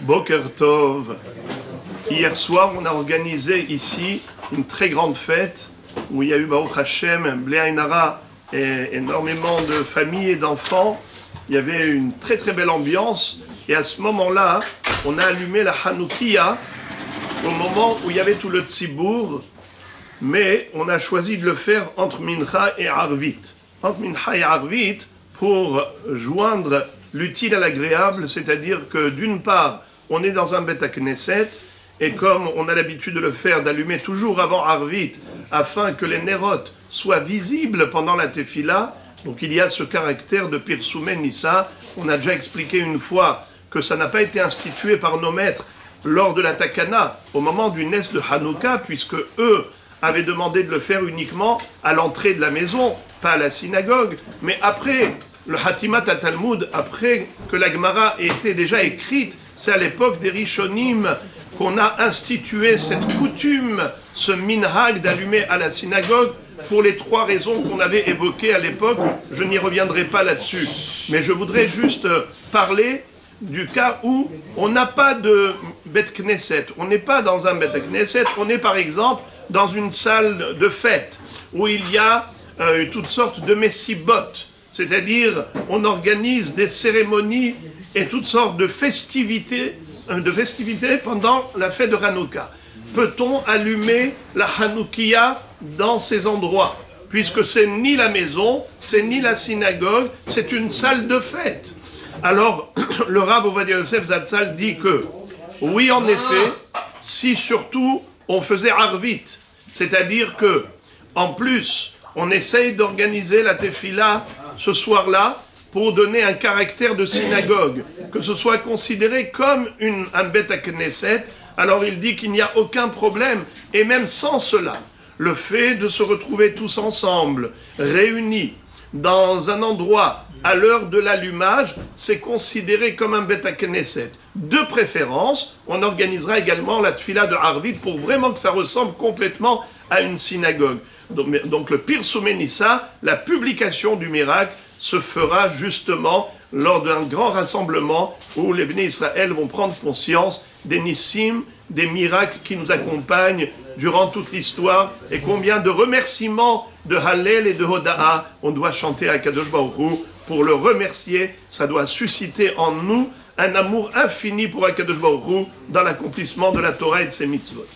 Boker Tov. Hier soir, on a organisé ici une très grande fête où il y a eu Baruch Hashem, Bnei Ayin Hara et énormément de familles et d'enfants. Il y avait une très très belle ambiance et à ce moment-là, on a allumé la Hanoukia au moment où il y avait tout le Tzibour, mais on a choisi de le faire entre Mincha et Arvit. Entre Mincha et Arvit pour joindre l'utile à l'agréable, c'est-à-dire que d'une part, on est dans un Beth Knesset, et comme on a l'habitude de le faire, d'allumer toujours avant Arvit, afin que les nérotes soient visibles pendant la Tefila, donc il y a ce caractère de Pirsoumen Nissa. On a déjà expliqué une fois que ça n'a pas été institué par nos maîtres lors de la Takana, au moment du Nes de Hanouka, puisque eux avaient demandé de le faire uniquement à l'entrée de la maison, pas à la synagogue, mais après le Hatimat Talmud, après que la Gemara ait été déjà écrite, c'est à l'époque des Rishonim qu'on a institué cette coutume, ce minhag d'allumer à la synagogue, pour les trois raisons qu'on avait évoquées à l'époque. Je n'y reviendrai pas là-dessus, mais je voudrais juste parler du cas où on n'a pas de Beth Knesset, on n'est pas dans un Beth Knesset, on est par exemple dans une salle de fête, où il y a toutes sortes de messibot, c'est-à-dire on organise des cérémonies et toutes sortes de festivités pendant la fête de Hanouka. Peut-on allumer la Hanoukia dans ces endroits? Puisque c'est ni la maison, c'est ni la synagogue, c'est une salle de fête. Alors, le Rav Ovadia Yosef Zatzal dit que, oui, en effet, si surtout on faisait Arvit, c'est-à-dire que, en plus, on essaye d'organiser la Tefila ce soir-là pour donner un caractère de synagogue, que ce soit considéré comme un Beth Knesset, alors il dit qu'il n'y a aucun problème, et même sans cela, le fait de se retrouver tous ensemble, réunis, dans un endroit à l'heure de l'allumage, c'est considéré comme un Beth Knesset. De préférence, on organisera également la Tfila de Arvit pour vraiment que ça ressemble complètement à une synagogue. Donc le Pirsoumen Nissa, la publication du miracle, se fera justement lors d'un grand rassemblement où les Bnei Israël vont prendre conscience des nissim, des miracles qui nous accompagnent durant toute l'histoire, et combien de remerciements de Hallel et de Hoda'a on doit chanter à Kadosh Baruch Hu pour le remercier. Ça doit susciter en nous un amour infini pour Akadosh Baruch Hu dans l'accomplissement de la Torah et de ses mitzvot.